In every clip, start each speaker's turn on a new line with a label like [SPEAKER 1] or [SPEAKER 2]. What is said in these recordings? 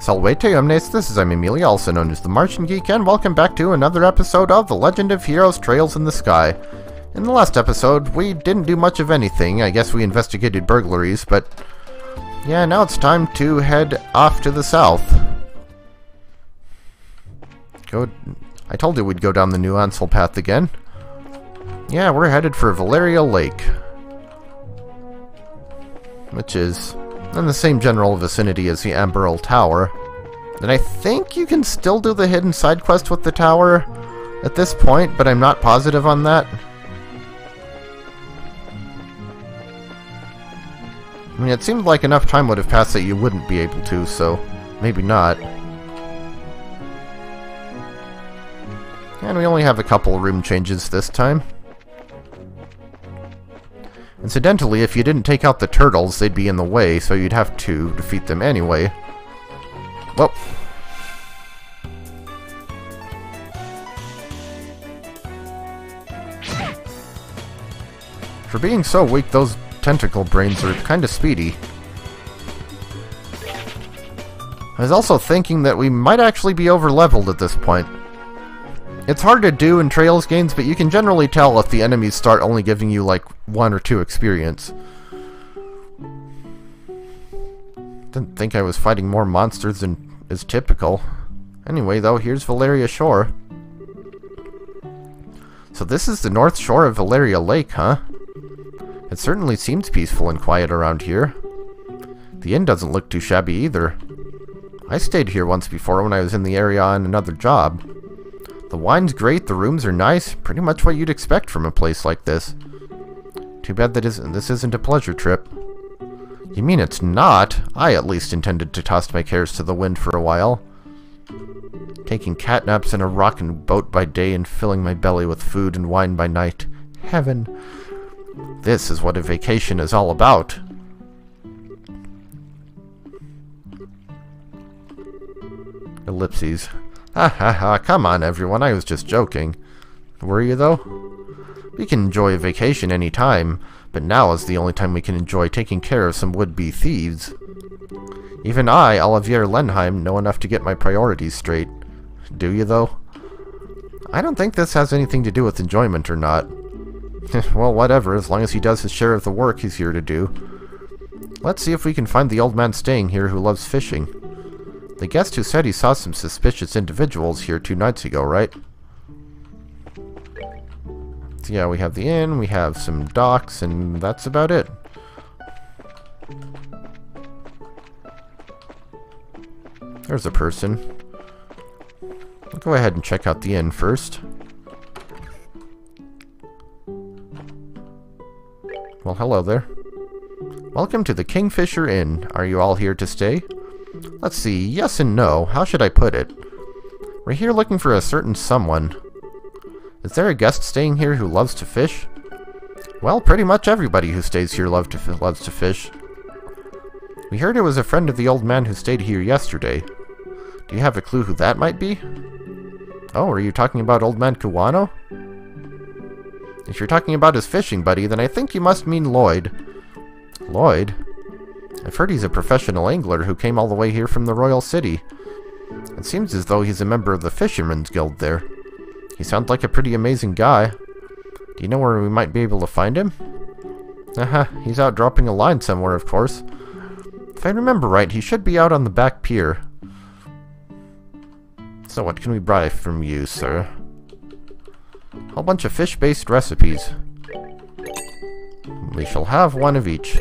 [SPEAKER 1] Salvete omnes, this is Emilia, also known as TheMartianGeek, and welcome back to another episode of The Legend of Heroes Trails in the Sky. In the last episode, we didn't do much of anything. I guess we investigated burglaries, but yeah, now it's time to head off to the south. I told you we'd go down the Nuancel path again. Yeah, we're headed for Valeria Lake, which is in the same general vicinity as the Amberl Tower. And I think you can still do the hidden side quest with the tower at this point, but I'm not positive on that. I mean, it seemed like enough time would have passed that you wouldn't be able to, so maybe not. And we only have a couple room changes this time. Incidentally, if you didn't take out the turtles, they'd be in the way, so you'd have to defeat them anyway. Well. For being so weak, those tentacle brains are kinda speedy. I was also thinking that we might actually be over-leveled at this point. It's hard to do in Trails games, but you can generally tell if the enemies start only giving you like 1 or 2 experience. Didn't think I was fighting more monsters than is typical. Anyway, though, here's Valeria Shore. So this is the north shore of Valeria Lake, huh? It certainly seems peaceful and quiet around here. The inn doesn't look too shabby either. I stayed here once before when I was in the area on another job. The wine's great, the rooms are nice, pretty much what you'd expect from a place like this. Too bad that this isn't a pleasure trip. You mean it's not? I at least intended to toss my cares to the wind for a while. Taking catnaps in a rockin' boat by day and filling my belly with food and wine by night. Heaven. This is what a vacation is all about. Ellipses. Ha ha ha, come on everyone, I was just joking. Were you though? We can enjoy a vacation any time, but now is the only time we can enjoy taking care of some would-be thieves. Even I, Olivier Lenheim, know enough to get my priorities straight. Do you though? I don't think this has anything to do with enjoyment or not. Well, whatever, as long as he does his share of the work he's here to do. Let's see if we can find the old man staying here who loves fishing. The guest who said he saw some suspicious individuals here 2 nights ago, right? So yeah, we have the inn, we have some docks, and that's about it. There's a person. I'll go ahead and check out the inn first. Well, hello there. Welcome to the Kingfisher Inn. Are you all here to stay? Let's see, yes and no. How should I put it? We're here looking for a certain someone. Is there a guest staying here who loves to fish? Well, pretty much everybody who stays here loves to fish. We heard it was a friend of the old man who stayed here yesterday. Do you have a clue who that might be? Oh, are you talking about old man Kuwano? If you're talking about his fishing buddy, then I think you must mean Lloyd. Lloyd? I've heard he's a professional angler who came all the way here from the Royal City. It seems as though he's a member of the Fisherman's Guild there. He sounds like a pretty amazing guy. Do you know where we might be able to find him? He's out dropping a line somewhere, of course. If I remember right, he should be out on the back pier. So what can we buy from you, sir? A whole bunch of fish-based recipes. We shall have 1 of each.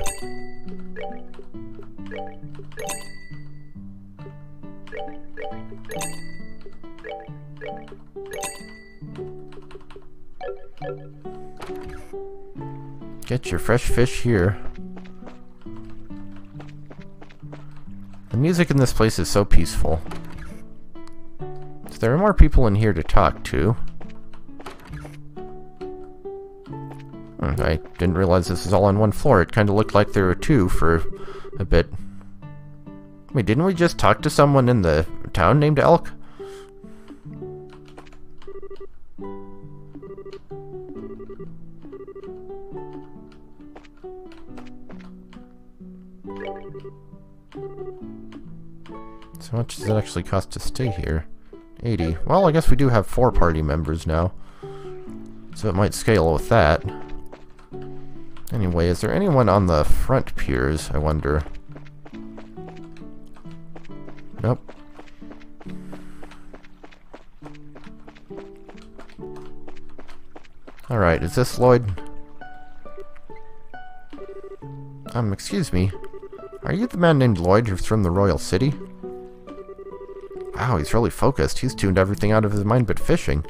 [SPEAKER 1] Get your fresh fish here. The music in this place is so peaceful. So there are more people in here to talk to. I didn't realize this is all on 1 floor. It kind of looked like there were 2 for a bit. Wait, didn't we just talk to someone in the town named Elk? So how much does it actually cost to stay here? 80. Well, I guess we do have 4 party members now. So it might scale with that. Anyway, is there anyone on the front piers, I wonder? Nope. Alright, is this Lloyd? Excuse me. Are you the man named Lloyd who's from the Royal City? Wow, he's really focused. He's tuned everything out of his mind but fishing.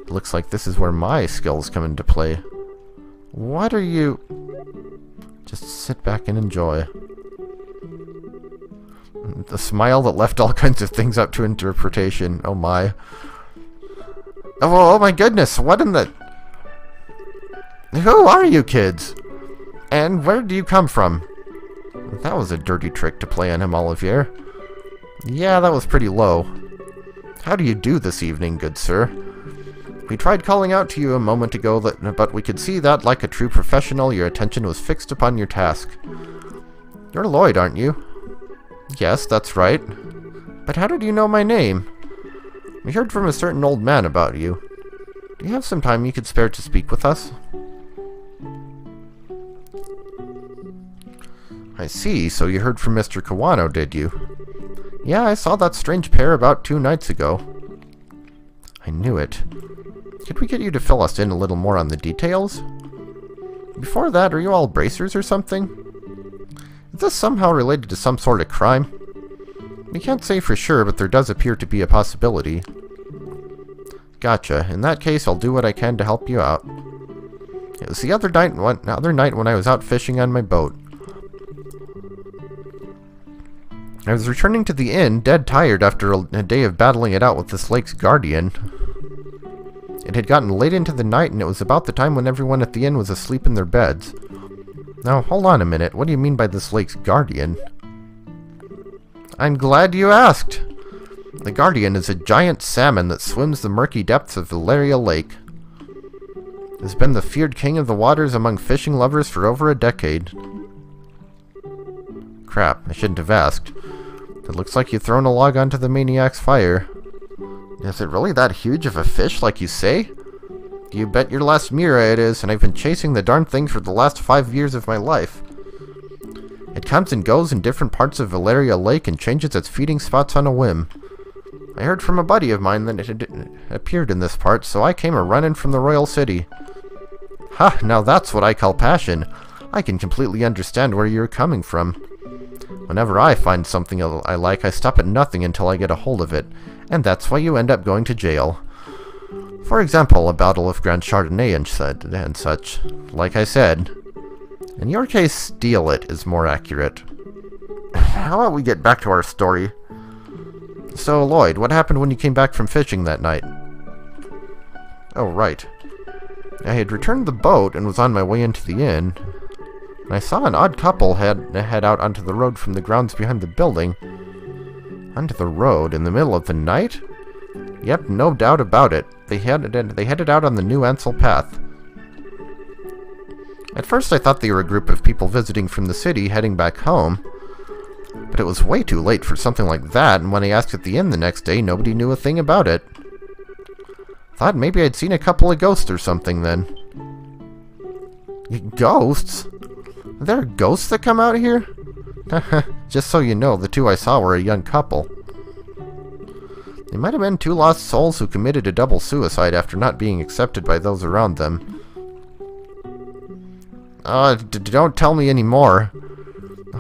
[SPEAKER 1] Looks like this is where my skills come into play. What are you... Just sit back and enjoy. The smile that left all kinds of things up to interpretation. Oh my. Oh my goodness, what in the... Who are you kids? And where do you come from? That was a dirty trick to play on him, Olivier. Yeah, that was pretty low. How do you do this evening, good sir? We tried calling out to you a moment ago, but we could see that, like a true professional, your attention was fixed upon your task. You're Lloyd, aren't you? Yes, that's right. But how did you know my name? We heard from a certain old man about you. Do you have some time you could spare to speak with us? I see, so you heard from Mr. Kawano, did you? Yeah, I saw that strange pair about 2 nights ago. I knew it. Could we get you to fill us in a little more on the details? Before that, are you all bracers or something? Is this somehow related to some sort of crime? We can't say for sure, but there does appear to be a possibility. Gotcha. In that case, I'll do what I can to help you out. It was the other night when I was out fishing on my boat. I was returning to the inn, dead tired after a day of battling it out with this lake's guardian. It had gotten late into the night, and it was about the time when everyone at the inn was asleep in their beds. Now, hold on a minute. What do you mean by this lake's guardian? I'm glad you asked. The guardian is a giant salmon that swims the murky depths of Valeria Lake. Has been the feared king of the waters among fishing lovers for over a decade. Crap, I shouldn't have asked. It looks like you've thrown a log onto the maniac's fire. Is it really that huge of a fish like you say? You bet your last mira it is, and I've been chasing the darn thing for the last 5 years of my life. It comes and goes in different parts of Valeria Lake and changes its feeding spots on a whim. I heard from a buddy of mine that it had appeared in this part, so I came a-running from the Royal City. Ha, now that's what I call passion. I can completely understand where you're coming from. Whenever I find something I like, I stop at nothing until I get a hold of it, and that's why you end up going to jail. For example, a bottle of Grand Chardonnay and such. Like I said. In your case, steal it is more accurate. How about we get back to our story? So, Lloyd, what happened when you came back from fishing that night? Oh, right. I had returned the boat and was on my way into the inn. And I saw an odd couple head out onto the road from the grounds behind the building. Onto the road in the middle of the night? Yep, no doubt about it. They headed out on the New Ansel path. At first I thought they were a group of people visiting from the city heading back home. But it was way too late for something like that, and when I asked at the inn the next day, nobody knew a thing about it. Thought maybe I'd seen a couple of ghosts or something then. Ghosts? Are there ghosts that come out here? Just so you know, the 2 I saw were a young couple. They might have been 2 lost souls who committed a double suicide after not being accepted by those around them. Don't tell me any more.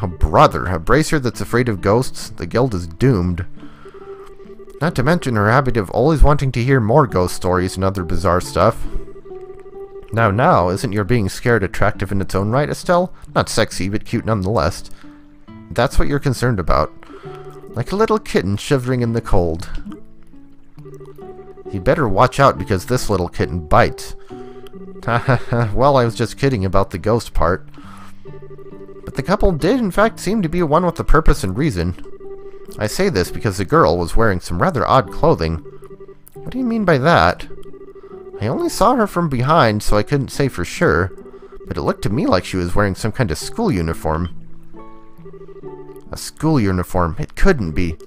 [SPEAKER 1] Oh, brother, a bracer that's afraid of ghosts, the guild is doomed. Not to mention her habit of always wanting to hear more ghost stories and other bizarre stuff. Now, isn't your being scared attractive in its own right, Estelle? Not sexy, but cute nonetheless. That's what you're concerned about. Like a little kitten shivering in the cold. You better watch out because this little kitten bites. Well, I was just kidding about the ghost part. But the couple did in fact seem to be one with a purpose and reason. I say this because the girl was wearing some rather odd clothing. What do you mean by that? I only saw her from behind, so I couldn't say for sure, but it looked to me like she was wearing some kind of school uniform. A school uniform. It couldn't be.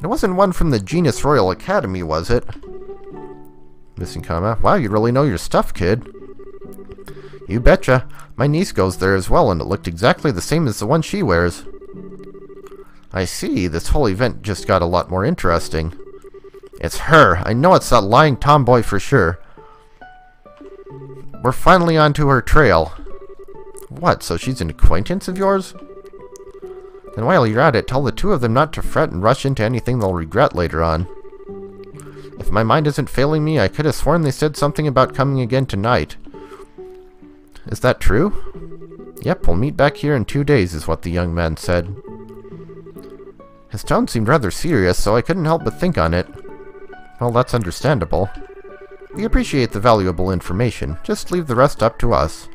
[SPEAKER 1] It wasn't one from the Genus Royal Academy, was it? Missing comma. Wow, you really know your stuff, kid. You betcha. My niece goes there as well, and it looked exactly the same as the one she wears. I see. This whole event just got a lot more interesting. It's her. I know it's that lying tomboy for sure. We're finally onto her trail. What, so she's an acquaintance of yours? Then while you're at it, tell the two of them not to fret and rush into anything they'll regret later on. If my mind isn't failing me, I could have sworn they said something about coming again tonight. Is that true? Yep, we'll meet back here in 2 days, is what the young man said. His tone seemed rather serious, so I couldn't help but think on it. Well, that's understandable. We appreciate the valuable information. Just leave the rest up to us.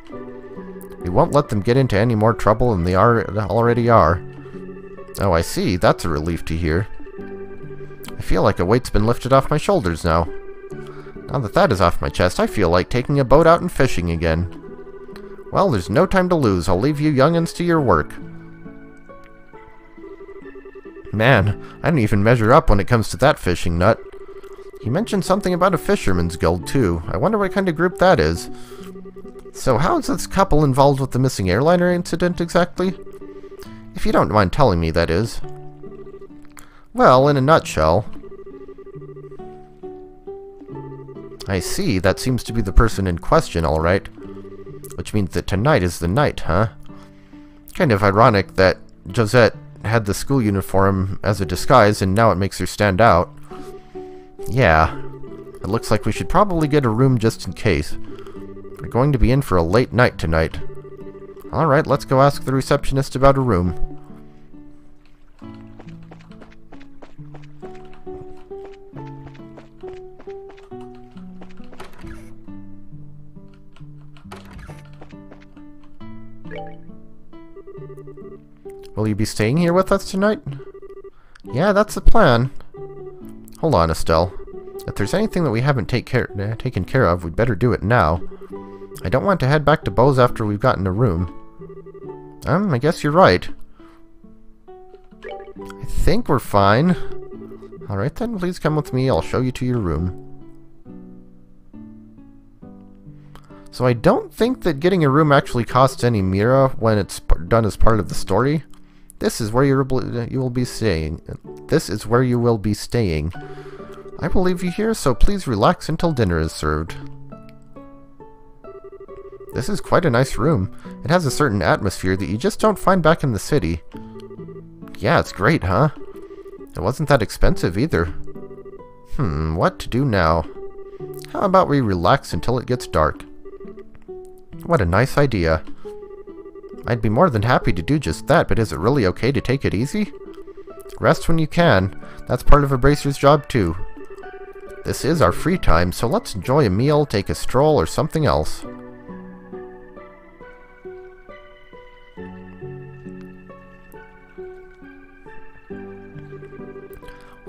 [SPEAKER 1] We won't let them get into any more trouble than they already are. Oh, I see. That's a relief to hear. I feel like a weight's been lifted off my shoulders now. Now that that is off my chest, I feel like taking a boat out and fishing again. Well, there's no time to lose. I'll leave you young'uns to your work. Man, I don't even measure up when it comes to that fishing nut. He mentioned something about a fisherman's guild, too. I wonder what kind of group that is. So how is this couple involved with the missing airliner incident exactly? If you don't mind telling me, that is. Well, in a nutshell. I see, that seems to be the person in question, alright. Which means that tonight is the night, huh? Kind of ironic that Josette had the school uniform as a disguise and now it makes her stand out. Yeah. It looks like we should probably get a room just in case. We're going to be in for a late night tonight. Alright, let's go ask the receptionist about a room. Will you be staying here with us tonight? Yeah, that's the plan. Hold on, Estelle. If there's anything that we haven't taken care of, we'd better do it now. I don't want to head back to Beau's after we've gotten a room. I guess you're right. I think we're fine. Alright then, please come with me. I'll show you to your room. So I don't think that getting a room actually costs any Mira when it's done as part of the story. This is where you will be staying. This is where you will be staying. I will leave you here, so please relax until dinner is served. This is quite a nice room. It has a certain atmosphere that you just don't find back in the city. Yeah, it's great, huh? It wasn't that expensive either. What to do now? How about we relax until it gets dark? What a nice idea. I'd be more than happy to do just that, but is it really okay to take it easy? Rest when you can. That's part of a bracer's job too. This is our free time, so let's enjoy a meal, take a stroll, or something else.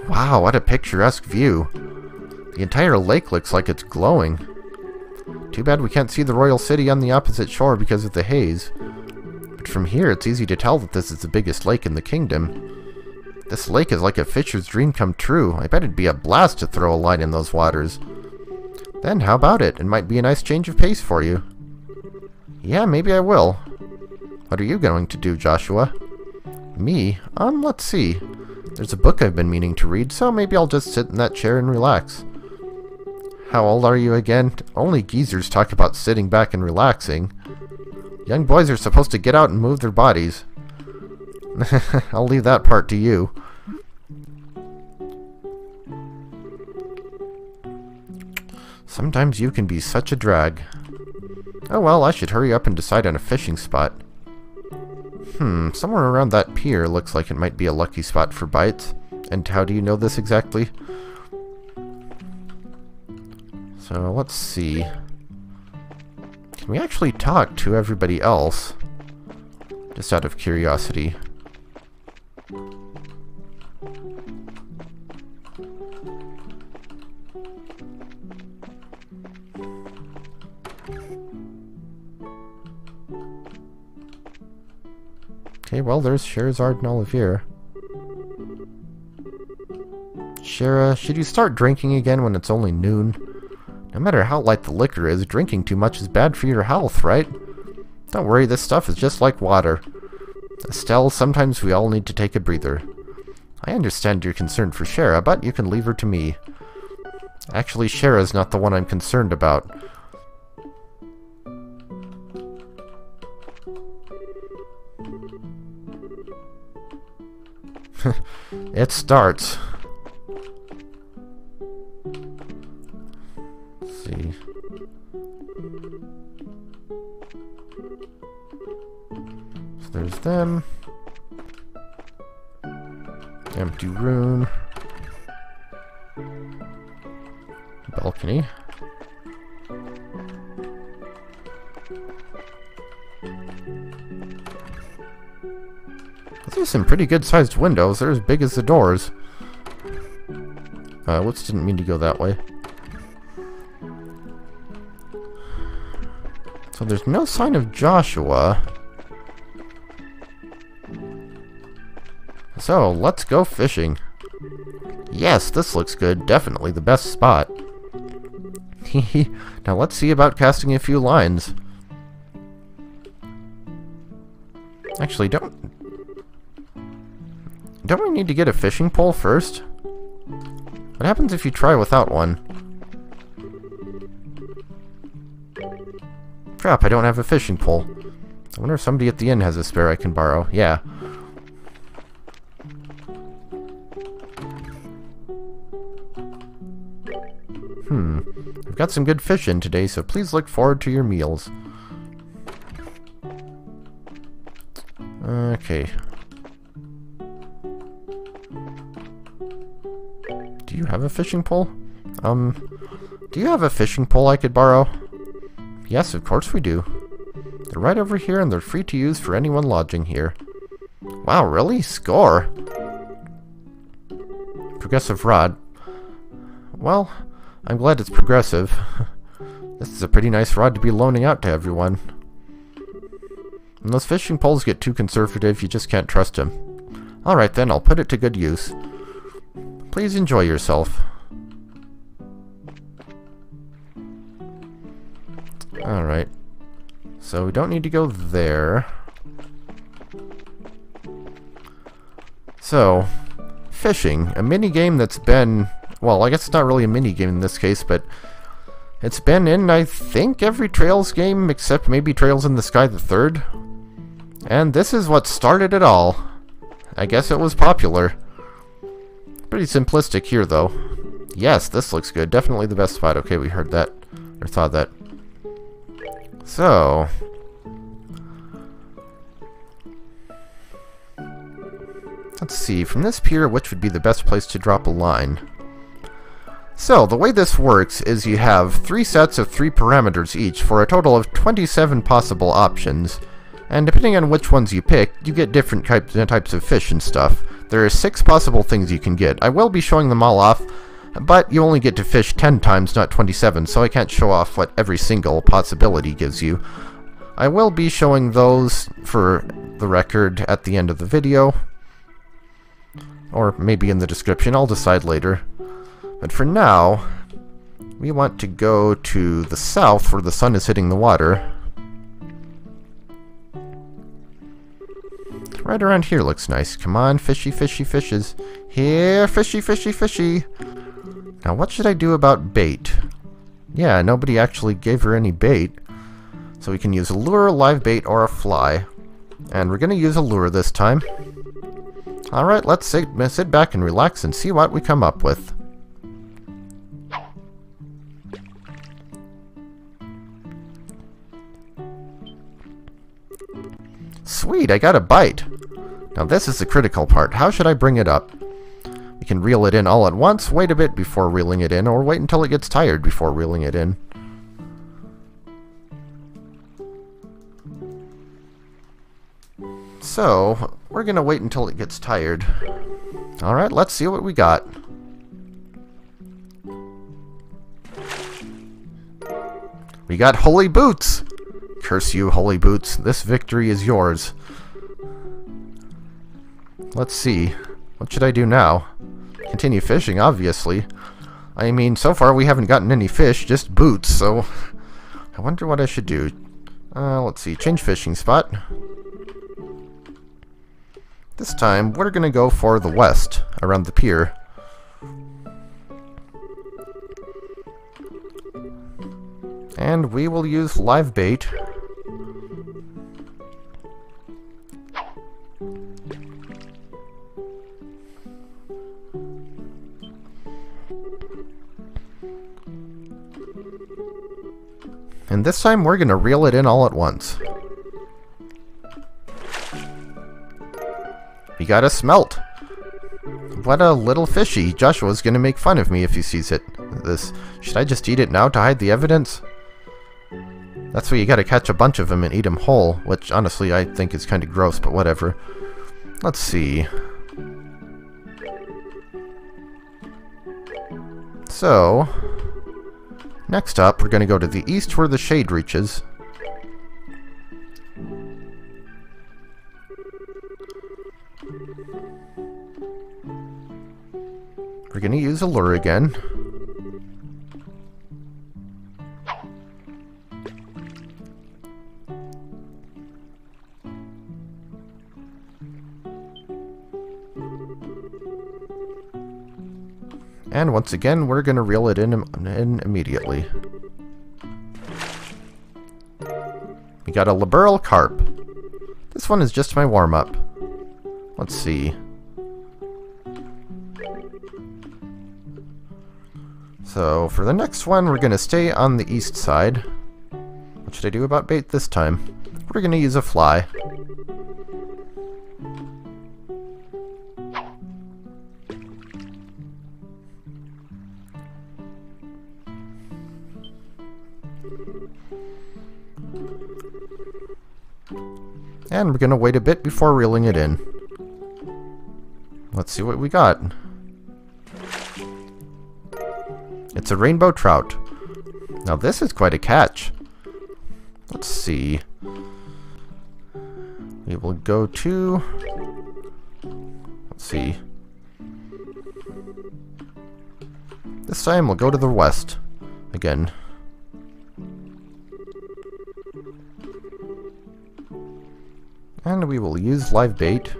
[SPEAKER 1] Wow, what a picturesque view. The entire lake looks like it's glowing. Too bad we can't see the royal city on the opposite shore because of the haze. But from here, it's easy to tell that this is the biggest lake in the kingdom. This lake is like a fisher's dream come true. I bet it'd be a blast to throw a line in those waters. Then how about it? It might be a nice change of pace for you. Yeah, maybe I will. What are you going to do, Joshua? Me? Let's see. There's a book I've been meaning to read, so maybe I'll just sit in that chair and relax. How old are you again? Only geezers talk about sitting back and relaxing. Young boys are supposed to get out and move their bodies. I'll leave that part to you. Sometimes you can be such a drag. Oh well, I should hurry up and decide on a fishing spot. Somewhere around that pier looks like it might be a lucky spot for bites. And how do you know this exactly? So, let's see. Can we actually talk to everybody else? Just out of curiosity. Okay, well, there's Scheherazade and Olivier. Shara, should you start drinking again when it's only noon? No matter how light the liquor is, drinking too much is bad for your health, right? Don't worry, this stuff is just like water. Estelle, sometimes we all need to take a breather. I understand you're concerned for Shara, but you can leave her to me. Actually, Shara's not the one I'm concerned about. It starts. Let's see. So there's them. Empty room. Balcony. These are some pretty good sized windows. They're as big as the doors. Whoops, didn't mean to go that way. So there's no sign of Joshua. So, let's go fishing. Yes, this looks good. Definitely the best spot. Now let's see about casting a few lines. Actually, don't we need to get a fishing pole first? What happens if you try without one? Crap, I don't have a fishing pole. I wonder if somebody at the inn has a spare I can borrow. Yeah. I've got some good fish in today, so please look forward to your meals. Okay. Do you have a fishing pole? Do you have a fishing pole I could borrow? Yes, of course we do. They're right over here and they're free to use for anyone lodging here. Wow, really? Score! Progressive rod. Well, I'm glad it's progressive. This is a pretty nice rod to be loaning out to everyone. When those fishing poles get too conservative, you just can't trust them. Alright then, I'll put it to good use. Please enjoy yourself. Alright. So we don't need to go there. So, fishing. A mini-game that's been... Well, I guess it's not really a mini-game in this case, but... It's been in, I think, every Trails game, except maybe Trails in the Sky the Third. And this is what started it all. I guess it was popular. Pretty simplistic here, though. Yes, this looks good. Definitely the best spot. Okay, we heard that. Or thought that. So... Let's see. From this pier, which would be the best place to drop a line? So, the way this works is you have 3 sets of 3 parameters each for a total of 27 possible options. And depending on which ones you pick, you get different types of fish and stuff. There are 6 possible things you can get. I will be showing them all off, but you only get to fish 10 times, not 27, so I can't show off what every single possibility gives you. I will be showing those, for the record, at the end of the video. Or maybe in the description, I'll decide later. But for now, we want to go to the south where the sun is hitting the water. Right around here looks nice. Come on, fishy, fishy, fishes. Here, fishy, fishy, fishy. Now, what should I do about bait? Yeah, nobody actually gave her any bait. So we can use a lure, live bait, or a fly. And we're going to use a lure this time. Alright, let's sit back and relax and see what we come up with. Sweet, I got a bite. Now this is the critical part. How should I bring it up? We can reel it in all at once, wait a bit before reeling it in, or wait until it gets tired before reeling it in. So, we're gonna wait until it gets tired. Alright, let's see what we got. We got holy boots! Curse you, holy boots. This victory is yours. Let's see. What should I do now? Continue fishing, obviously. I mean, so far we haven't gotten any fish, just boots, so... I wonder what I should do. Let's see. Change fishing spot. This time, we're gonna go for the west, around the pier. And we will use live bait. And this time we're gonna reel it in all at once. We got a smelt. What a little fishy. Joshua's gonna make fun of me if he sees it. Should I just eat it now to hide the evidence? That's why you gotta catch a bunch of them and eat them whole, which honestly I think is kind of gross, but whatever. Let's see. So, next up we're gonna go to the east where the shade reaches. We're gonna use a lure again. And once again, we're going to reel it in immediately. We got a liberal carp. This one is just my warm-up. Let's see. So, for the next one, we're going to stay on the east side. What should I do about bait this time? We're going to use a fly. And we're going to wait a bit before reeling it in. Let's see what we got. It's a rainbow trout. Now this is quite a catch. Let's see. We will go to... Let's see. This time we'll go to the west again. And we will use live bait.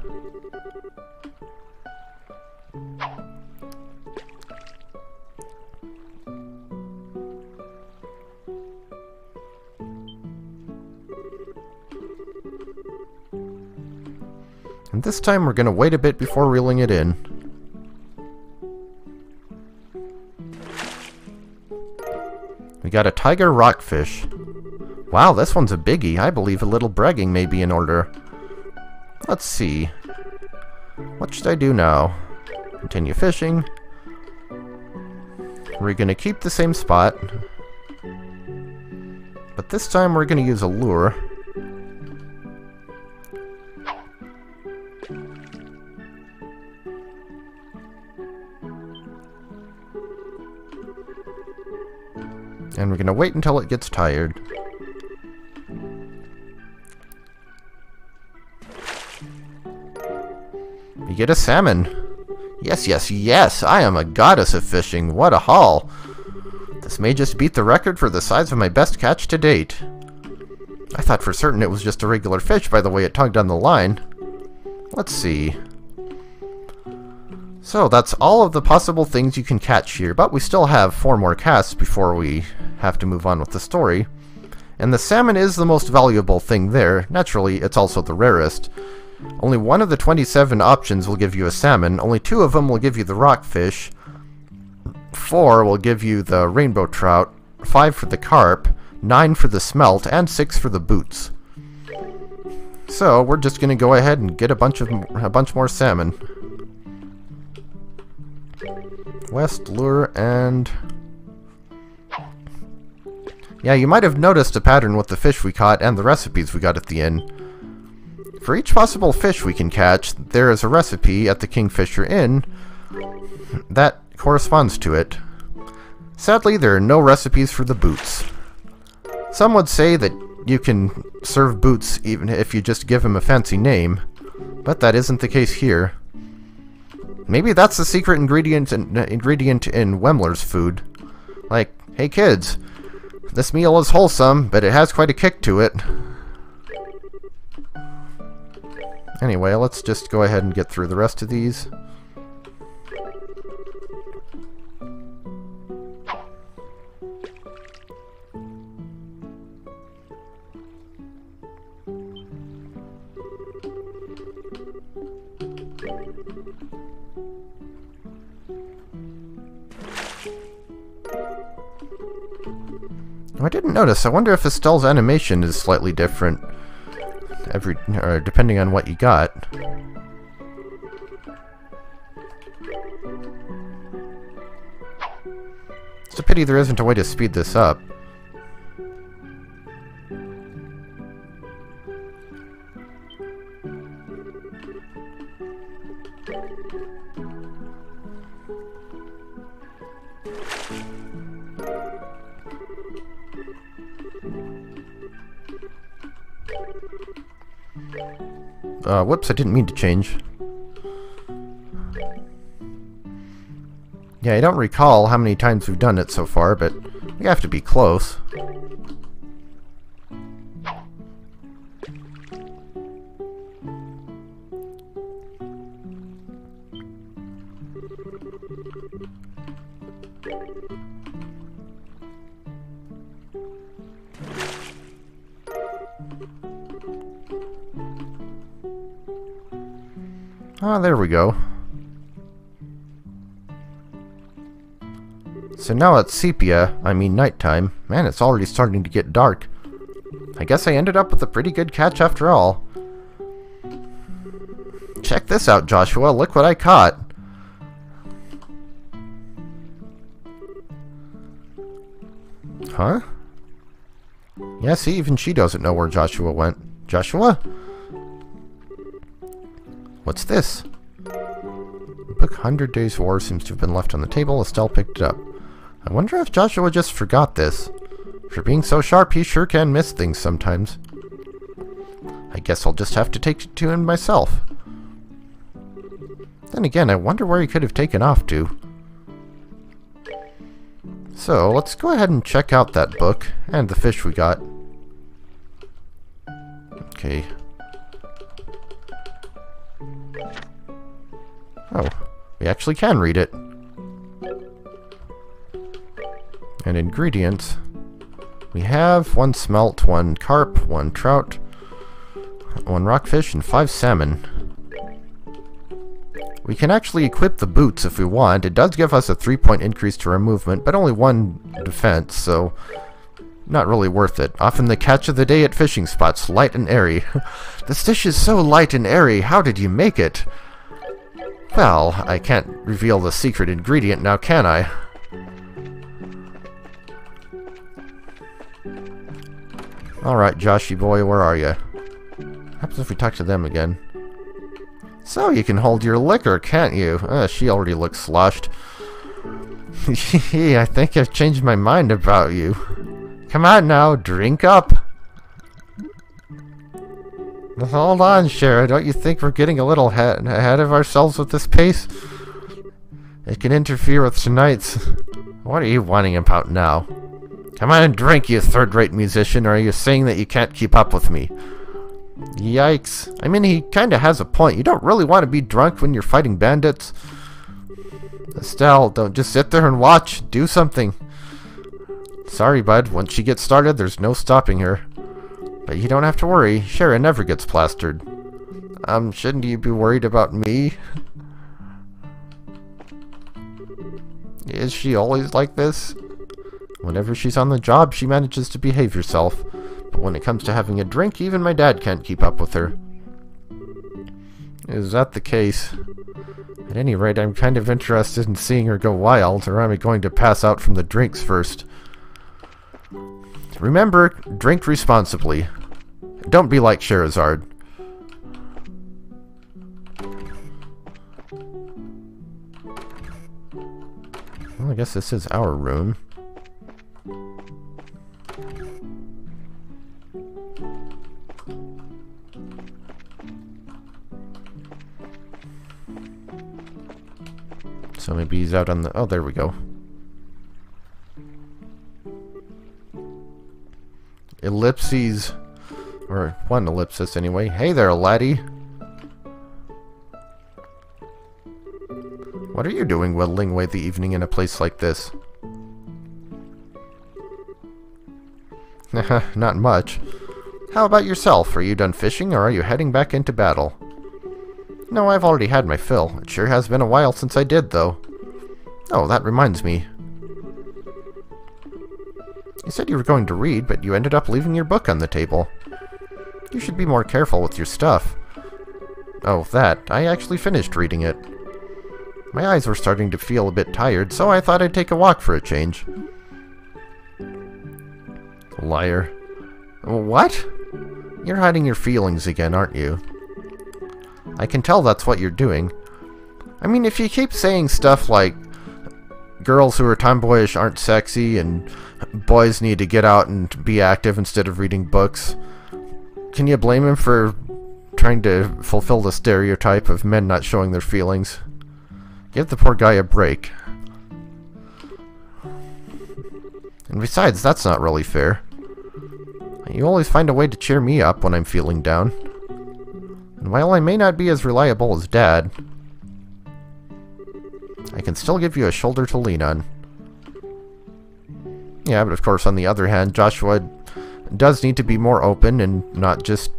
[SPEAKER 1] And this time we're going to wait a bit before reeling it in. We got a tiger rockfish. Wow, this one's a biggie. I believe a little bragging may be in order. Let's see. What should I do now? Continue fishing. We're going to keep the same spot. But this time we're going to use a lure. And we're going to wait until it gets tired. You get a salmon. Yes, yes, yes! I am a goddess of fishing. What a haul! This may just beat the record for the size of my best catch to date. I thought for certain it was just a regular fish by the way it tugged on the line. Let's see. So that's all of the possible things you can catch here, but we still have 4 more casts before we have to move on with the story. And the salmon is the most valuable thing there. Naturally, it's also the rarest. Only 1 of the 27 options will give you a salmon, only 2 of them will give you the rockfish, 4 will give you the rainbow trout, 5 for the carp, 9 for the smelt, and 6 for the boots. So, we're just going to go ahead and get a bunch more salmon. West, lure, and... Yeah, you might have noticed a pattern with the fish we caught and the recipes we got at the inn. For each possible fish we can catch, there is a recipe at the Kingfisher Inn that corresponds to it. Sadly, there are no recipes for the boots. Some would say that you can serve boots even if you just give them a fancy name, but that isn't the case here. Maybe that's the secret ingredient in Wemler's food. Like, hey kids, this meal is wholesome, but it has quite a kick to it. Anyway, let's just go ahead and get through the rest of these. I didn't notice. I wonder if Estelle's animation is slightly different depending on what you got. It's a pity there isn't a way to speed this up. Whoops, I didn't mean to change. Yeah, I don't recall how many times we've done it so far, but we have to be close. Ah, there we go. So now it's sepia, I mean nighttime. Man, it's already starting to get dark. I guess I ended up with a pretty good catch after all. Check this out, Joshua. Look what I caught. Huh? Yeah, see, even she doesn't know where Joshua went. Joshua? What's this? The book 100 Days War seems to have been left on the table. Estelle picked it up. I wonder if Joshua just forgot this. For being so sharp, he sure can miss things sometimes. I guess I'll just have to take it to him myself. Then again, I wonder where he could have taken off to. So, let's go ahead and check out that book, and the fish we got. Okay. Oh, we actually can read it. And ingredients. We have 1 smelt, 1 carp, 1 trout, 1 rockfish, and 5 salmon. We can actually equip the boots if we want. It does give us a 3-point increase to our movement, but only 1 defense, so not really worth it. Often the catch of the day at fishing spots, light and airy. This dish is so light and airy, how did you make it? Well, I can't reveal the secret ingredient now, can I? Alright, Joshy boy, where are you? What happens if we talk to them again? So, you can hold your liquor, can't you? She already looks sloshed. I think I've changed my mind about you. Come on now, drink up! Hold on, Shara. Don't you think we're getting a little ahead of ourselves with this pace? It can interfere with tonight's... What are you whining about now? Come on and drink, you third-rate musician, or are you saying that you can't keep up with me? Yikes. I mean, he kinda has a point. You don't really want to be drunk when you're fighting bandits. Estelle, don't just sit there and watch. Do something. Sorry, bud. Once she gets started, there's no stopping her. But you don't have to worry. Shara never gets plastered. Shouldn't you be worried about me? Is she always like this? Whenever she's on the job, she manages to behave herself. But when it comes to having a drink, even my dad can't keep up with her. Is that the case? At any rate, I'm kind of interested in seeing her go wild, or am I going to pass out from the drinks first? Remember, drink responsibly. Don't be like Sherazard. Well, I guess this is our room. So maybe he's out on the... Oh, there we go. Ellipses. Or one ellipsis, anyway. Hey there, laddie. What are you doing whittling away the evening in a place like this? Not much. How about yourself? Are you done fishing, or are you heading back into battle? No, I've already had my fill. It sure has been a while since I did, though. Oh, that reminds me. You said you were going to read, but you ended up leaving your book on the table. You should be more careful with your stuff. Oh, that. I actually finished reading it. My eyes were starting to feel a bit tired, so I thought I'd take a walk for a change. Liar. What? You're hiding your feelings again, aren't you? I can tell that's what you're doing. I mean, if you keep saying stuff like girls who are tomboyish aren't sexy and boys need to get out and be active instead of reading books, can you blame him for trying to fulfill the stereotype of men not showing their feelings? Give the poor guy a break. And besides, that's not really fair. You always find a way to cheer me up when I'm feeling down. And while I may not be as reliable as Dad, I can still give you a shoulder to lean on. Yeah, but of course, on the other hand, Joshua does need to be more open and not just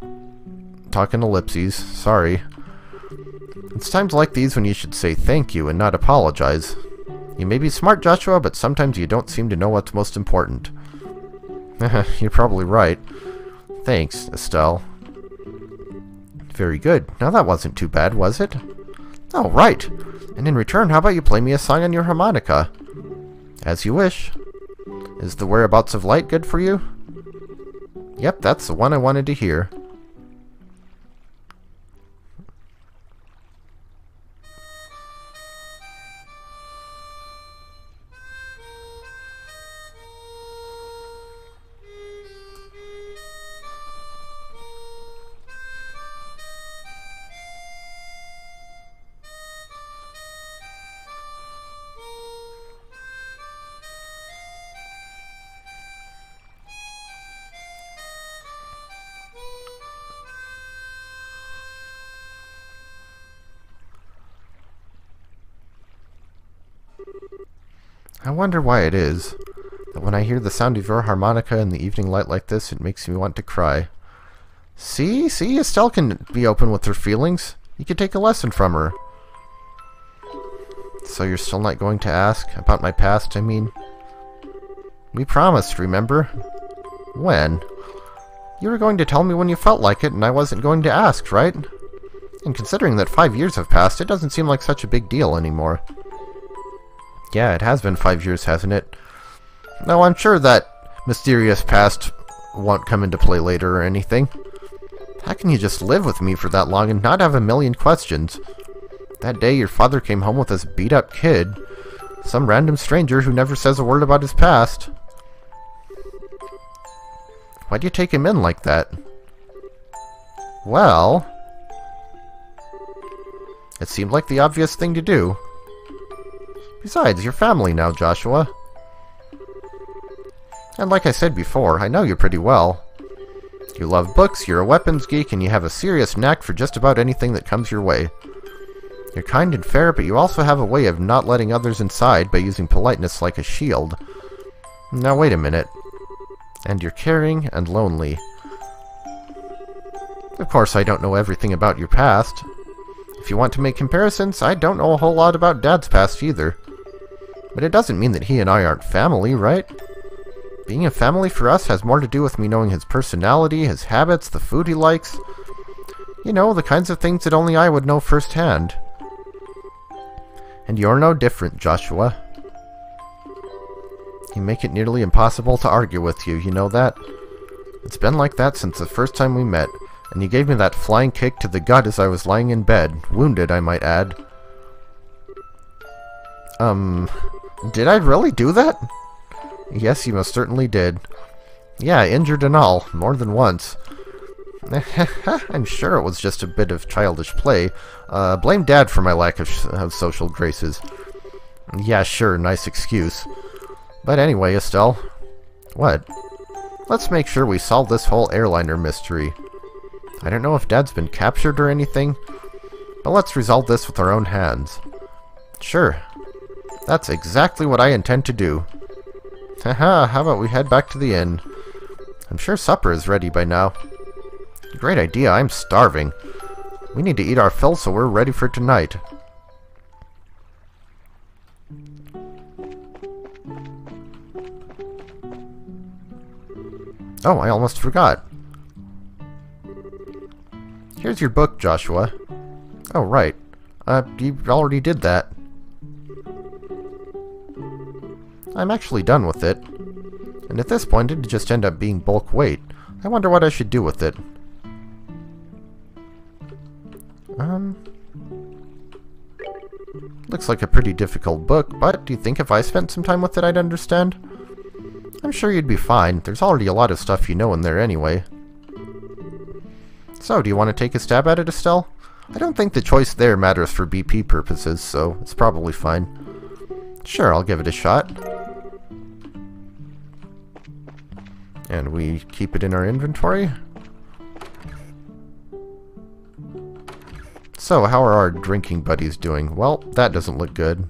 [SPEAKER 1] talking ellipses. Sorry. It's times like these when you should say thank you and not apologize. You may be smart, Joshua, but sometimes you don't seem to know what's most important. You're probably right. Thanks, Estelle. Very good. Now that wasn't too bad, was it? Oh, right. And in return, how about you play me a song on your harmonica? As you wish. Is the Whereabouts of Light good for you? Yep, that's the one I wanted to hear. I wonder why it is that when I hear the sound of your harmonica in the evening light like this, it makes me want to cry. See, Estelle can be open with her feelings. You could take a lesson from her. So you're still not going to ask about my past, I mean? We promised, remember? When? You were going to tell me when you felt like it, and I wasn't going to ask, right? And considering that 5 years have passed, it doesn't seem like such a big deal anymore. Yeah, it has been 5 years, hasn't it? No, I'm sure that mysterious past won't come into play later or anything. How can you just live with me for that long and not have a million questions? That day your father came home with this beat-up kid. Some random stranger who never says a word about his past. Why'd you take him in like that? Well... it seemed like the obvious thing to do. Besides, you're family now, Joshua. And like I said before, I know you pretty well. You love books, you're a weapons geek, and you have a serious knack for just about anything that comes your way. You're kind and fair, but you also have a way of not letting others inside by using politeness like a shield. Now wait a minute. And you're caring and lonely. Of course, I don't know everything about your past. If you want to make comparisons, I don't know a whole lot about Dad's past either. But it doesn't mean that he and I aren't family, right? Being a family for us has more to do with me knowing his personality, his habits, the food he likes. You know, the kinds of things that only I would know firsthand. And you're no different, Joshua. You make it nearly impossible to argue with you, you know that? It's been like that since the first time we met, and you gave me that flying kick to the gut as I was lying in bed. Wounded, I might add. Did I really do that? Yes, you most certainly did. Yeah, injured and all, more than once. I'm sure it was just a bit of childish play. Blame Dad for my lack of social graces. Yeah, sure, nice excuse. But anyway, Estelle. What? Let's make sure we solve this whole airliner mystery. I don't know if Dad's been captured or anything, but let's resolve this with our own hands. Sure. That's exactly what I intend to do. Haha, how about we head back to the inn? I'm sure supper is ready by now. Great idea, I'm starving. We need to eat our fill so we're ready for tonight. Oh, I almost forgot. Here's your book, Joshua. Oh, right. You already did that. I'm actually done with it. And at this point, it'd just end up being bulk weight. I wonder what I should do with it. Looks like a pretty difficult book, but do you think if I spent some time with it, I'd understand? I'm sure you'd be fine. There's already a lot of stuff you know in there anyway. So, do you want to take a stab at it, Estelle? I don't think the choice there matters for BP purposes, so it's probably fine. Sure, I'll give it a shot. And we keep it in our inventory. So, how are our drinking buddies doing? Well, that doesn't look good.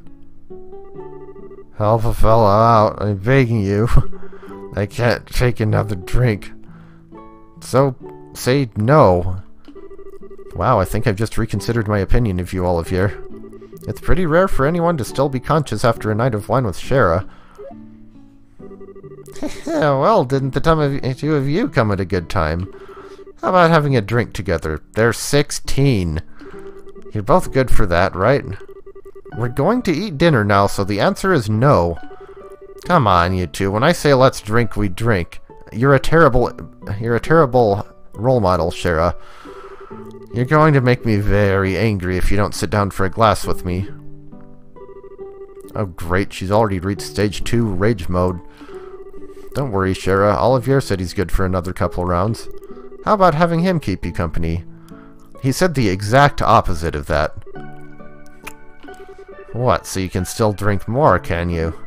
[SPEAKER 1] Help a fella out, I'm begging you. I can't take another drink. So, say no. Wow, I think I've just reconsidered my opinion of you, Olivier. It's pretty rare for anyone to still be conscious after a night of wine with Shara. Well, didn't the two of you come at a good time? How about having a drink together? They're 16. You're both good for that, right? We're going to eat dinner now, so the answer is no. Come on, you two. When I say let's drink, we drink. You're a terrible role model, Shara. You're going to make me very angry if you don't sit down for a glass with me. Oh great, she's already reached stage 2 rage mode. Don't worry, Shara. Olivier said he's good for another couple rounds. How about having him keep you company? He said the exact opposite of that. What, so you can still drink more, can you?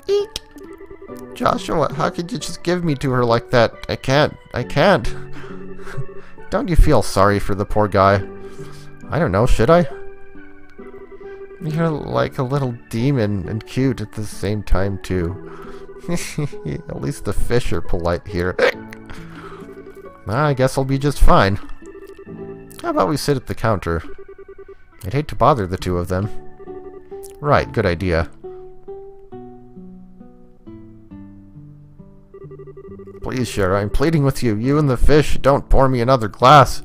[SPEAKER 1] Eek! Joshua, how could you just give me to her like that? I can't. Don't you feel sorry for the poor guy? I don't know, should I? You're like a little demon and cute at the same time, too. At least the fish are polite here. I guess I'll be just fine. How about we sit at the counter? I'd hate to bother the two of them. Right, good idea. Please, Shara, I'm pleading with you. You and the fish, don't pour me another glass.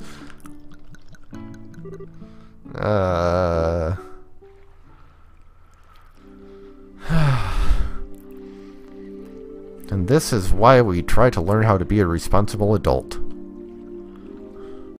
[SPEAKER 1] And this is why we try to learn how to be a responsible adult.